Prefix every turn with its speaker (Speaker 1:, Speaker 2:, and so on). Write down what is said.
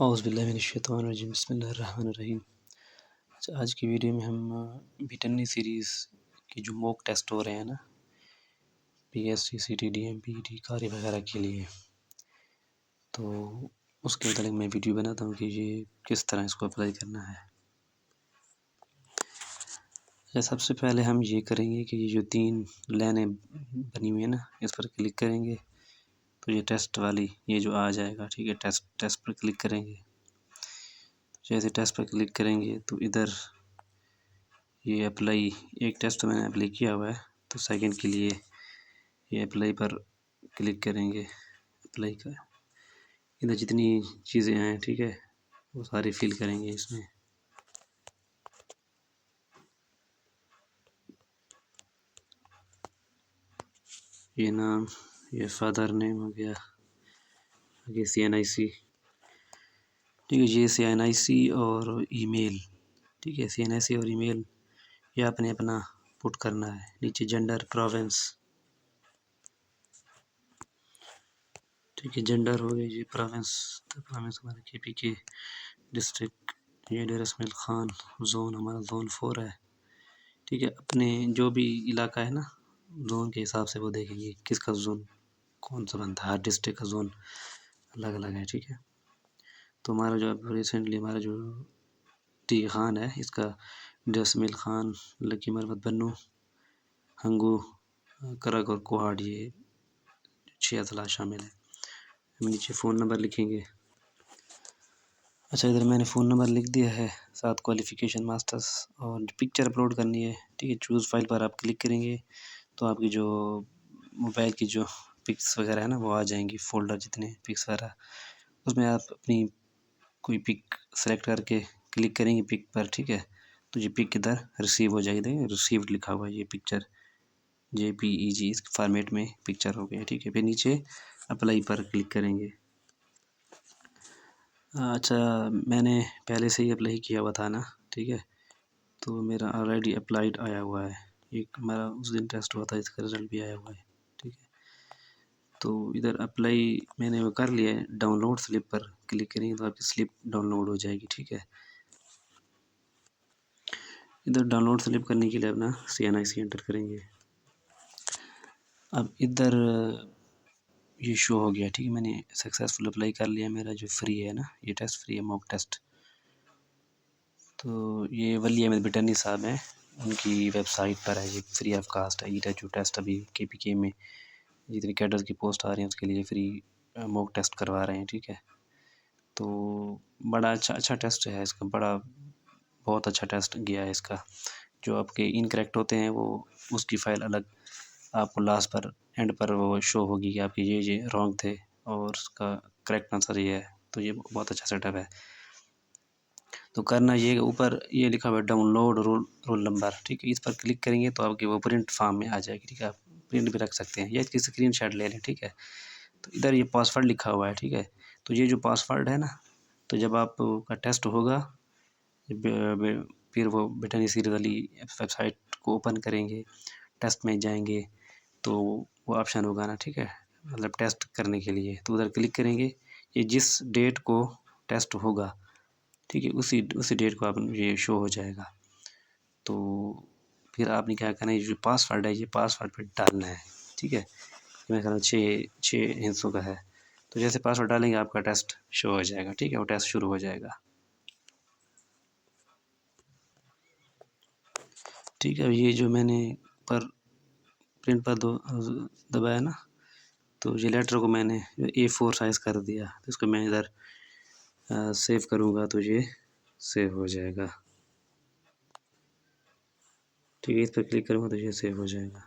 Speaker 1: اعوذ باللہ من الشیطان الرجیم، بسم اللہ الرحمن الرحیم۔ اچھا، آج کی ویڈیو میں ہم B10 سیریز کی جو موک ٹیسٹ ہو رہے ہیں نا، PSC CTD MPET قاری وغیرہ کے لیے، تو اس کے متعلق میں ویڈیو بناتا ہوں کہ یہ کس طرح اس کو اپلائی کرنا ہے۔ اچھا، سب سے پہلے ہم یہ کریں گے کہ یہ جو 3 لائنیں بنی ہوئی ہیں نا، اس پر کلک کریں گے تو یہ ٹیسٹ والی یہ جو آ جائے گا، ٹھیک ہے۔ ٹیسٹ پر کلک کریں گے، جیسے ٹیسٹ پر کلک کریں گے تو ادھر یہ اپلائی، ایک ٹیسٹ میں نے اپلائی کیا ہوا ہے تو سیکنڈ کے لیے یہ اپلائی پر کلک کریں گے۔ اپلائی کا ادھر جتنی چیزیں ہیں، ٹھیک ہے، وہ ساری فل کریں گے اس میں۔ یہ نام، یہ فادر نیم ہو گیا، آگے CNIC، ٹھیک ہے، یہ CNIC اور ای میل، ٹھیک ہے، CNIC اور ای میل یہ آپ نے اپنا پٹ کرنا ہے۔ نیچے جنڈر، پروونس، ٹھیک ہے، جنڈر ہو گیا، یہ پروونس ہمارا KPK ڈسٹرکٹ، یہ ڈیرہ اسماعیل خان، زون ہمارا زون 4 ہے، ٹھیک ہے۔ اپنے جو بھی علاقہ ہے نا، زون کے حساب سے وہ دیکھیں گے کس کا زون کون سا بنتا ہے، ہر ڈسٹرکٹ کا زون الگ الگ ہے، ٹھیک ہے۔ تو ہمارا جو اب ریسنٹلی ہمارا جو ٹی خان ہے، اس کا ڈیرہ اسماعیل خان، لکی مربت، بنو، ہنگو، کرک اور کوہاٹ، یہ 6 اضلاع شامل ہیں۔ ہم نیچے فون نمبر لکھیں گے۔ اچھا، ادھر میں نے فون نمبر لکھ دیا ہے، ساتھ کوالیفیکیشن ماسٹرس، اور پکچر اپلوڈ کرنی ہے، ٹھیک ہے۔ چوز فائل پر آپ کلک کریں گے تو آپ کی جو موبائل کی جو پکس وغیرہ ہے نا، وہ آ جائیں گی، فولڈر جتنے پکس وغیرہ، اس میں آپ اپنی کوئی پک سلیکٹ کر کے کلک کریں گے پک پر، ٹھیک ہے۔ تو یہ پک ادھر ریسیو ہو جائے گی، ریسیوڈ لکھا ہوا ہے، یہ پکچر JPEG اس فارمیٹ میں پکچر ہو گیا، ٹھیک ہے۔ پھر نیچے اپلائی پر کلک کریں گے۔ اچھا، میں نے پہلے سے ہی اپلائی کیا ہوا تھا نا، ٹھیک ہے، تو میرا آلریڈی اپلائیڈ آیا ہوا ہے، ایک ہمارا اس دن ٹیسٹ ہوا تھا، اس کا رزلٹ بھی آیا ہوا ہے، ٹھیک ہے۔ تو ادھر اپلائی میں نے وہ کر لیا ہے، ڈاؤن لوڈ سلپ پر کلک کریں گے تو آپ کی سلپ ڈاؤن لوڈ ہو جائے گی، ٹھیک ہے۔ ادھر ڈاؤن لوڈ سلپ کرنے کے لیے اپنا CNIC انٹر کریں گے۔ اب ادھر یہ شو ہو گیا، ٹھیک ہے، میں نے سکسیزفل اپلائی کر لیا، میرا جو فری ہے نا، یہ ٹیسٹ فری ہے، موک ٹیسٹ۔ تو یہ ولی احمد بٹانی صاحب ہیں، ان کی ویب سائٹ پر ہے، یہ فری آف کاسٹ ہے، یہ جو ٹیسٹ ابھی KPK میں جتنی کیڈرز کی پوسٹ آ رہی ہیں اس کے لیے فری موک ٹیسٹ کروا رہے ہیں، ٹھیک ہے۔ تو بڑا اچھا ٹیسٹ ہے اس کا، بہت اچھا ٹیسٹ گیا ہے اس کا۔ جو آپ کے انکریکٹ ہوتے ہیں وہ اس کی فائل الگ آپ کو لاسٹ پر اینڈ پر وہ شو ہوگی کہ آپ کے یہ رانگ تھے اور اس کا کریکٹ آنسر یہ ہے، تو یہ بہت اچھا سیٹ اپ ہے۔ تو کرنا یہ، اوپر یہ لکھا ہوا ہے ڈاؤن لوڈ رول نمبر، ٹھیک ہے، اس پر کلک کریں گے تو آپ کی وہ پرنٹ فارم میں آ جائے گی، ٹھیک ہے۔ آپ پرنٹ بھی رکھ سکتے ہیں یا اس کی اسکرین شاٹ لے لیں، ٹھیک ہے۔ تو ادھر یہ پاسورڈ لکھا ہوا ہے، ٹھیک ہے۔ تو یہ جو پاسورڈ ہے نا، تو جب آپ کا ٹیسٹ ہوگا پھر وہ بٹانی سیریز والی ویب سائٹ کو اوپن کریں گے، ٹیسٹ میں جائیں گے تو وہ آپشن ہوگا نا، ٹھیک ہے، مطلب ٹیسٹ کرنے کے لیے، تو ادھر کلک کریں گے۔ یہ جس ڈیٹ کو ٹیسٹ ہوگا، ٹھیک ہے، اسی ڈیٹ کو آپ یہ شو ہو جائے گا۔ تو پھر آپ نے کیا کرنا ہے، یہ جو پاسورڈ ہے یہ پاسورڈ پہ ڈالنا ہے، ٹھیک ہے۔ میرے خیال میں 6 ہندسوں کا ہے، تو جیسے پاسورڈ ڈالیں گے آپ کا ٹیسٹ شو ہو جائے گا، ٹھیک ہے، وہ ٹیسٹ شروع ہو جائے گا، ٹھیک ہے۔ یہ جو میں نے پر پرنٹ پر دبایا نا، تو یہ لیٹر کو میں نے A4 سائز کر دیا، تو اس کو میں ادھر سیو کروں گا تو یہ سیو ہو جائے گا، ٹھیک ہے۔ اس پر کلک کروں گا تو یہ سیو ہو جائے گا۔